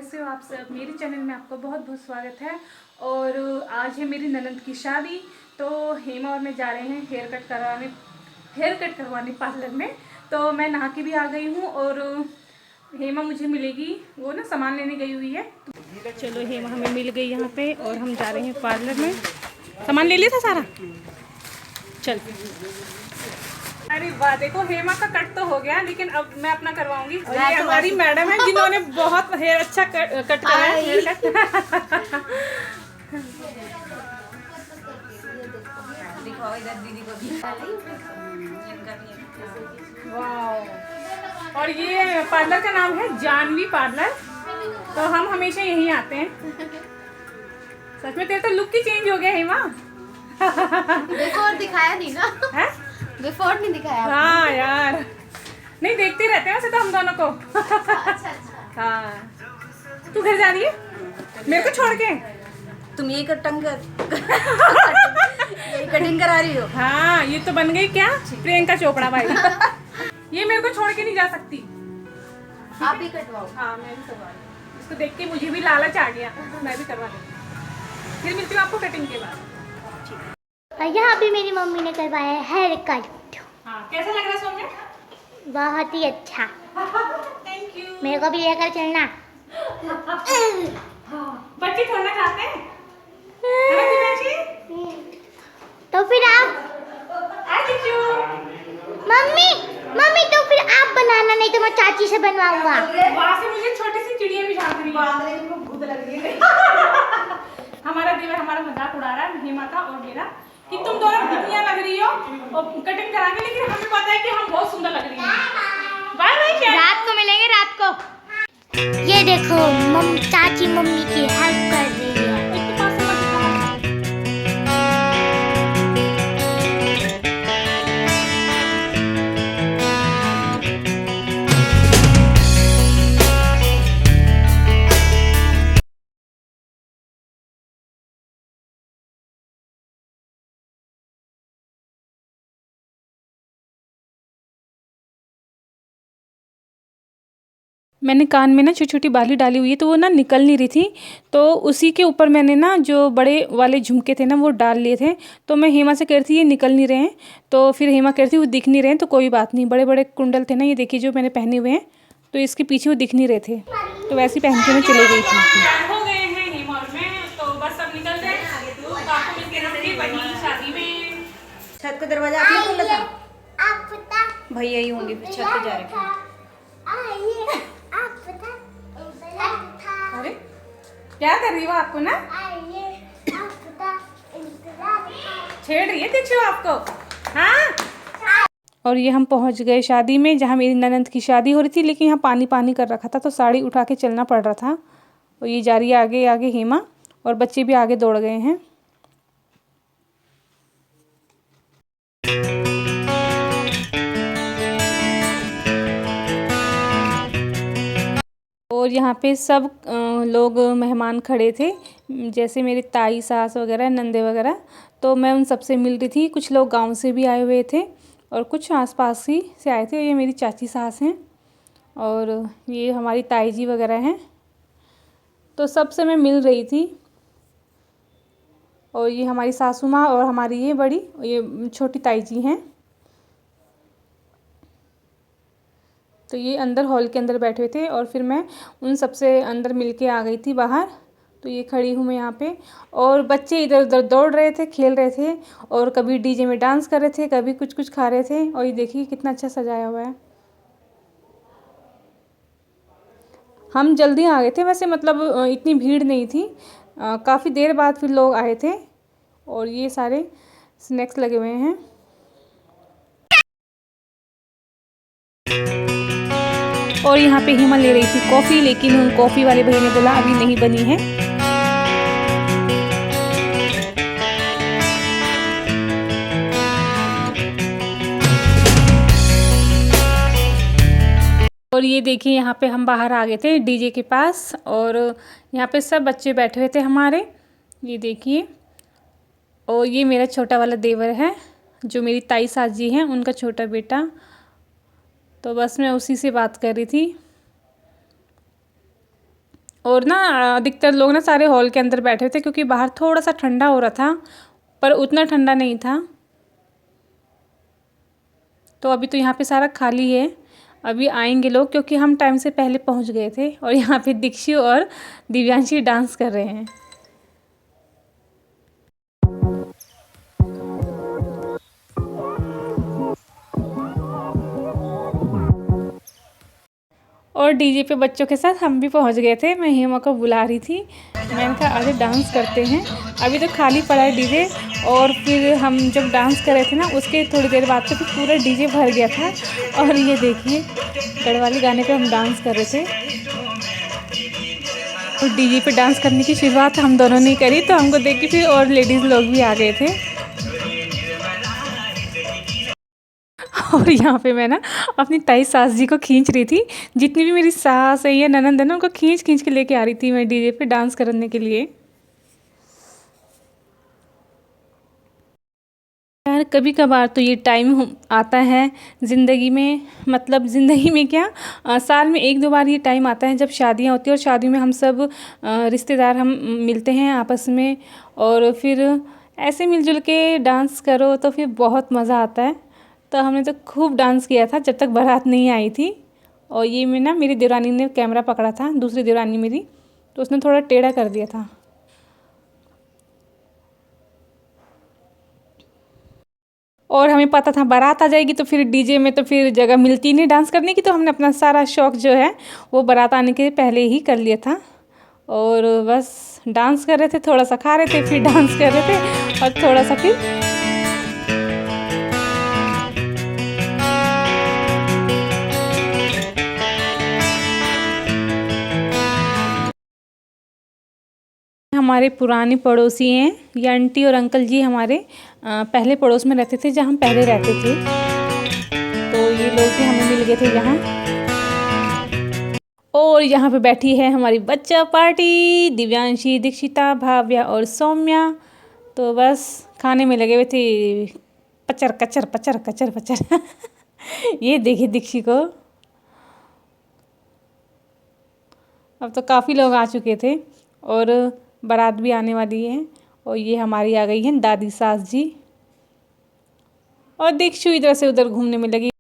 कैसे हो आप सब। मेरे चैनल में आपका बहुत बहुत स्वागत है। और आज है मेरी ननंद की शादी, तो हेमा और मैं जा रहे हैं हेयर कट करवाने पार्लर में। तो मैं नहा के भी आ गई हूँ और हेमा मुझे मिलेगी, वो ना सामान लेने गई हुई है। तो चलो हेमा हमें मिल गई यहाँ पे और हम जा रहे हैं पार्लर में। सामान ले लिया था सारा, चल। अरे वाह, देखो हेमा का कट तो हो गया, लेकिन अब मैं अपना करवाऊंगी। और ये हमारी मैडम है जिन्होंने बहुत हेयर अच्छा कट करा है। हेयर कट दिखाओ इधर दीदी को। वाह। और ये पार्लर का नाम है जानवी पार्लर, तो हम हमेशा यहीं आते हैं। सच में तेरा तो लुक ही चेंज हो गया हेमा। बिफोर दिखाया नहीं ना है? बिफोर नहीं दिखाया। हाँ यार, नहीं देखते रहते हैं वैसे तो हम दोनों को। अच्छा। हाँ, तू घर जा रही है मेरे को छोड़ के? तुम ये कटिंग करा रही हो? हाँ, ये तो बन गई क्या प्रियंका चोपड़ा भाई। ये मेरे को छोड़ के नहीं जा सकती। आप ही कटवाओ। हाँ, मैं भी करवा लूँ। इसको देख के मुझे भी लालच आ गया, मैं भी करवा लूँगी। फिर मिलती हूँ आपको कटिंग के बाद। यहाँ भी मेरी मम्मी ने करवाया है हेयर कट। हाँ, कैसा लग रहा है सोनिया? बहुत ही अच्छा। Thank you. मेरे को भी लेकर चलना। बच्चे थोड़ा खाते हैं है ना जी? तो फिर आप मम्मी मम्मी तो फिर आप बनाना, नहीं तो मैं चाची से बनवाऊंगा। वहाँ से मुझे छोटी सी चिड़िया भी झांक रही है। भूत लग रही है। हमारा देवर हमारा मजाक उड़ा रहा है, हेमा का और मेरा, कि तुम दोनों भूतिया लग रही हो और कटिंग करा के, लेकिन हमें पता है कि हम बहुत सुंदर लग रही हैं। Bye bye. रात को मिलेंगे, रात को। ये देखो चाची मम्मी की हेल्प कर रही है। मैंने कान में ना छोटी छोटी बाली डाली हुई है, तो वो ना निकल नहीं रही थी, तो उसी के ऊपर मैंने ना जो बड़े वाले झुमके थे ना वो डाल लिए थे। तो मैं हेमा से कह रही थी ये निकल नहीं रहे हैं, तो फिर हेमा कह रही थी वो दिख नहीं रहे हैं, तो कोई बात नहीं, बड़े बड़े कुंडल थे ना, ये देखिए जो मैंने पहने हुए हैं, तो इसके पीछे वो दिख नहीं रहे थे, तो वैसे ही पहन के मैं चले गई थी। हो गए हैं हेमा और मैं, तो बस अब निकल जाए। शादी में छत का दरवाजा आपने खोला था? भैया ही होंगे, छत पे जा रहे हैं। अरे क्या कर रही हो आपको ना छेड़ रही है दीक्षु आपको। हाँ, और ये हम पहुंच गए शादी में, जहाँ मेरी ननंद की शादी हो रही थी, लेकिन यहाँ पानी पानी कर रखा था, तो साड़ी उठा के चलना पड़ रहा था। और ये जा रही है आगे आगे हेमा, और बच्चे भी आगे दौड़ गए हैं। और यहाँ पे सब लोग मेहमान खड़े थे, जैसे मेरी ताई सास वगैरह नंदे वगैरह, तो मैं उन सबसे मिल रही थी। कुछ लोग गांव से भी आए हुए थे और कुछ आसपास ही से आए थे। ये मेरी चाची सास हैं और ये हमारी ताई जी वगैरह हैं, तो सबसे मैं मिल रही थी। और ये हमारी सासू माँ और हमारी ये छोटी ताई जी हैं। तो ये अंदर हॉल के अंदर बैठे हुए थे और फिर मैं उन सबसे अंदर मिलके आ गई थी बाहर। तो ये खड़ी हूँ मैं यहाँ पे, और बच्चे इधर उधर दौड़ रहे थे, खेल रहे थे, और कभी डीजे में डांस कर रहे थे, कभी कुछ कुछ खा रहे थे। और ये देखिए कितना अच्छा सजाया हुआ है। हम जल्दी आ गए थे वैसे, मतलब इतनी भीड़ नहीं थी, काफ़ी देर बाद फिर लोग आए थे। और ये सारे स्नैक्स लगे हुए हैं। और यहाँ पे हेमा ले रही थी कॉफ़ी, लेकिन कॉफ़ी वाले भैया ने बोला अभी नहीं बनी है। और ये देखिए यहाँ पे हम बाहर आ गए थे डीजे के पास, और यहाँ पे सब बच्चे बैठे हुए थे हमारे, ये देखिए। और ये मेरा छोटा वाला देवर है, जो मेरी ताई सास जी हैं, उनका छोटा बेटा। तो बस मैं उसी से बात कर रही थी। और ना अधिकतर लोग ना सारे हॉल के अंदर बैठे थे क्योंकि बाहर थोड़ा सा ठंडा हो रहा था, पर उतना ठंडा नहीं था। तो अभी तो यहाँ पे सारा खाली है, अभी आएंगे लोग क्योंकि हम टाइम से पहले पहुँच गए थे। और यहाँ पे दीक्षु और दिव्यांशी डांस कर रहे हैं। और डीजे पे बच्चों के साथ हम भी पहुंच गए थे। मैं हेमा को बुला रही थी, मैंने कहा आज डांस करते हैं। अभी तो खाली पड़ा है डीजे, और फिर हम जब डांस कर रहे थे ना उसके थोड़ी देर बाद तो फिर पूरा डीजे भर गया था। और ये देखिए गढ़वाली गाने पे हम डांस कर रहे थे। और डीजे पे डांस करने की शुरुआत हम दोनों ने करी, तो हमको देख के फिर और लेडीज़ लोग भी आ गए थे। और यहाँ पे मैं ना अपनी ताई सास जी को खींच रही थी। जितनी भी मेरी सास है या ननंद है ना, उनको खींच खींच के लेके आ रही थी मैं डीजे पे डांस करने के लिए। यार कभी कभार तो ये टाइम आता है ज़िंदगी में, मतलब ज़िंदगी में क्या, साल में एक दो बार ये टाइम आता है जब शादियाँ होती हैं। और शादी में हम सब रिश्तेदार हम मिलते हैं आपस में, और फिर ऐसे मिलजुल के डांस करो तो फिर बहुत मज़ा आता है। तो हमने तो खूब डांस किया था जब तक बारात नहीं आई थी। और ये में ना मेरी देवरानी ने कैमरा पकड़ा था, दूसरी देवरानी मेरी, तो उसने थोड़ा टेढ़ा कर दिया था। और हमें पता था बारात आ जाएगी तो फिर डीजे में तो फिर जगह मिलती नहीं डांस करने की, तो हमने अपना सारा शौक़ जो है वो बारात आने के पहले ही कर लिया था। और बस डांस कर रहे थे, थोड़ा सा खा रहे थे, फिर डांस कर रहे थे, और थोड़ा सा फिर हमारे पुराने पड़ोसी हैं, ये आंटी और अंकल जी हमारे पहले पड़ोस में रहते थे जहाँ हम पहले रहते थे। तो ये लोग भी हमें मिल गए थे यहाँ। और यहाँ पे बैठी है हमारी बच्चा पार्टी, दिव्यांशी, दीक्षिता, भाव्या और सौम्या। तो बस खाने में लगे हुए थे, पचर कचर पचर कचर पचर ये देखिए दीक्षी को। अब तो काफ़ी लोग आ चुके थे और बारात भी आने वाली है। और ये हमारी आ गई हैं दादी सास जी, और दीक्षु इधर से उधर घूमने में लगी।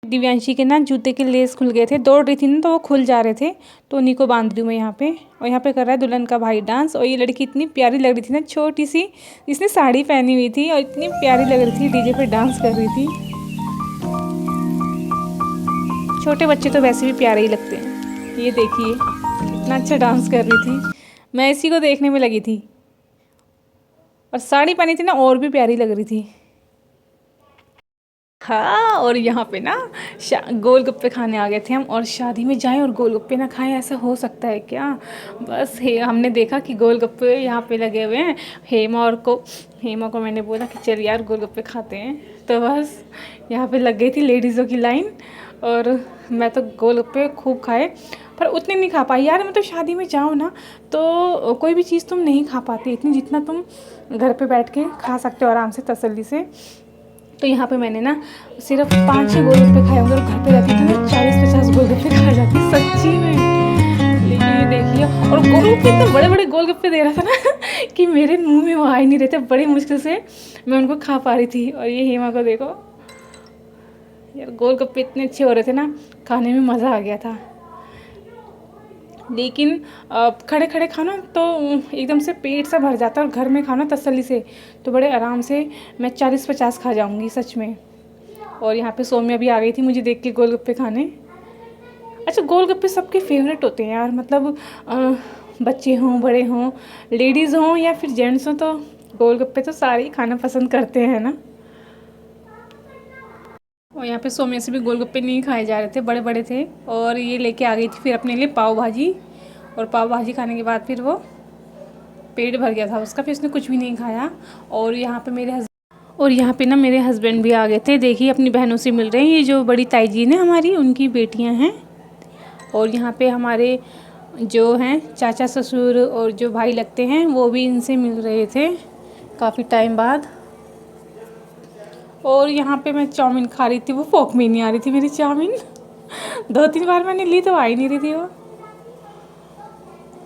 दिव्यांशी के ना जूते के लेस खुल गए थे, दौड़ रही थी ना तो वो खुल जा रहे थे, तो उन्हीं को बांध रही हूँ मैं यहाँ पे। और यहाँ पे कर रहा है दुल्हन का भाई डांस। और ये लड़की इतनी प्यारी लग रही थी ना, छोटी सी, इसने साड़ी पहनी हुई थी और इतनी प्यारी लग रही थी, डीजे पे डांस कर रही थी। छोटे बच्चे तो वैसे भी प्यारे ही लगते हैं। ये देखिए कितना अच्छा डांस कर रही थी, मैं इसी को देखने में लगी थी। और साड़ी पहनी थी ना, और भी प्यारी लग रही थी। हाँ, और यहाँ पे ना गोलगप्पे खाने आ गए थे हम। और शादी में जाएं और गोलगप्पे ना खाएं, ऐसा हो सकता है क्या? बस हमने देखा कि गोलगप्पे यहाँ पे लगे हुए हैं। हेमा को मैंने बोला कि चल यार गोलगप्पे खाते हैं। तो बस यहाँ पे लग गई थी लेडीज़ों की लाइन, और मैं तो गोलगप्पे खूब खाए, पर उतने नहीं खा पाई यार। मतलब शादी में जाओ ना तो कोई भी चीज़ तुम नहीं खा पाती इतनी, जितना तुम घर पे बैठ के खा सकते हो आराम से तसल्ली से। तो यहाँ पे मैंने ना सिर्फ 5-6 गोलगप्पे खाए होंगे, और घर पे रहती थी ना 40-50 गोलगप्पे खा जाती सच्ची में। लेकिन ये देखिए, और गोलगप्पे इतने बड़े बड़े गोलगप्पे दे रहा था ना कि मेरे मुंह में वो आ ही नहीं रहे थे, बड़ी मुश्किल से मैं उनको खा पा रही थी। और ये हेमा को देखो यार, गोलगप्पे इतने अच्छे हो रहे थे ना, खाने में मज़ा आ गया था। लेकिन खड़े खड़े खाना तो एकदम से पेट सा भर जाता है, और घर में खाना तसल्ली से तो बड़े आराम से मैं 40-50 खा जाऊंगी सच में। और यहाँ पे सौम्या भी आ गई थी मुझे देख के गोलगप्पे खाने। अच्छा, गोलगप्पे सबके फेवरेट होते हैं यार, मतलब बच्चे हों, बड़े हों, लेडीज़ हों या फिर जेंट्स हों, तो गोलगप्पे तो सारे ही खाना पसंद करते हैं ना। और यहाँ पे सौम्या से भी गोलगप्पे नहीं खाए जा रहे थे, बड़े बड़े थे। और ये लेके आ गई थी फिर अपने लिए पाव भाजी, और पाव भाजी खाने के बाद फिर वो पेट भर गया था उसका, फिर उसने कुछ भी नहीं खाया। और यहाँ पे ना मेरे हस्बैंड भी आ गए थे। देखिए अपनी बहनों से मिल रहे हैं, ये जो बड़ी ताई जी ने हमारी, उनकी बेटियाँ हैं। और यहाँ पे हमारे जो हैं चाचा ससुर और जो भाई लगते हैं वो भी इनसे मिल रहे थे काफ़ी टाइम बाद। और यहाँ पे मैं चाउमीन खा रही थी, वो फोक में नहीं आ रही थी मेरी चाउमीन। 2-3 बार मैंने ली तो आ ही नहीं रही थी वो।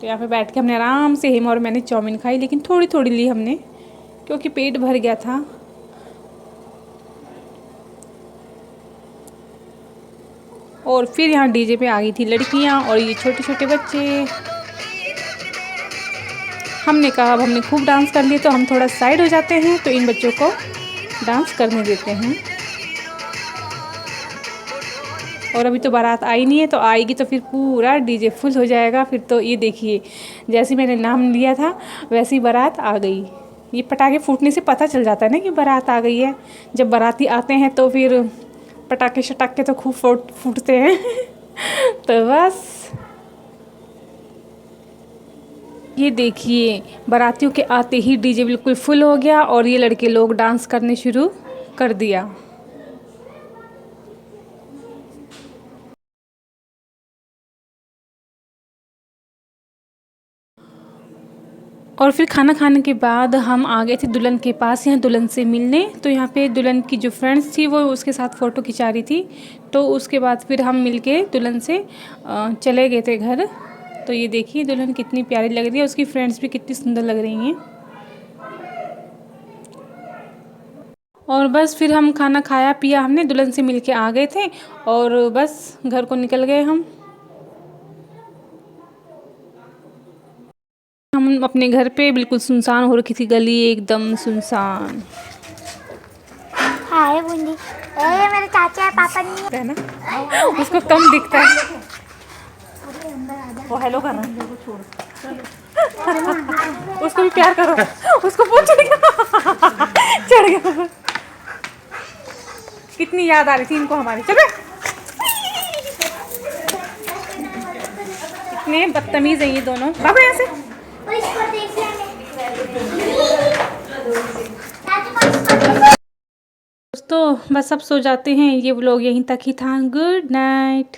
तो यहाँ पे बैठ के हमने आराम से हेमा और मैंने चाउमीन खाई, लेकिन थोड़ी थोड़ी ली हमने क्योंकि पेट भर गया था। और फिर यहाँ डीजे पे आ गई थी लड़कियाँ और ये छोटे छोटे बच्चे। हमने कहा अब हमने खूब डांस कर लिए तो हम थोड़ा साइड हो जाते हैं, तो इन बच्चों को डांस करने देते हैं। और अभी तो बारात आई नहीं है, तो आएगी तो फिर पूरा डीजे फुल हो जाएगा। फिर तो ये देखिए, जैसे मैंने नाम लिया था वैसे ही बारात आ गई। ये पटाखे फूटने से पता चल जाता है ना कि बारात आ गई है। जब बाराती आते हैं तो फिर पटाखे शटाखे तो खूब फूटते हैं। तो बस ये देखिए, बारातियों के आते ही डीजे बिल्कुल फुल हो गया और ये लड़के लोग डांस करने शुरू कर दिया। और फिर खाना खाने के बाद हम आ गए थे दुल्हन के पास, यहाँ दुल्हन से मिलने। तो यहाँ पे दुल्हन की जो फ्रेंड्स थी वो उसके साथ फ़ोटो खिंचा रही थी। तो उसके बाद फिर हम मिलके दुल्हन से चले गए थे घर। तो ये देखिए दुल्हन कितनी प्यारी लग रही है, उसकी फ्रेंड्स भी कितनी सुंदर लग रही हैं। और बस फिर हम खाना खाया पिया हमने, दुल्हन से मिलके आ गए थे और बस घर को निकल गए हम अपने घर पे। बिल्कुल सुनसान हो रखी थी गली, एकदम सुनसान हाय बूंदी, ए मेरे चाचा है, पापा नहीं है ना। उसको कम दिखता है, वो हेलो कर रहा है। उसको भी प्यार करो, उसको पूछ चढ़ गया। कितनी याद आ रही थी इनको हमारी। चलो, इतने बदतमीज हैं ये दोनों। बाबा यहाँ से दोस्तों, बस अब सो जाते हैं। ये व्लॉग यहीं तक ही था। Good night.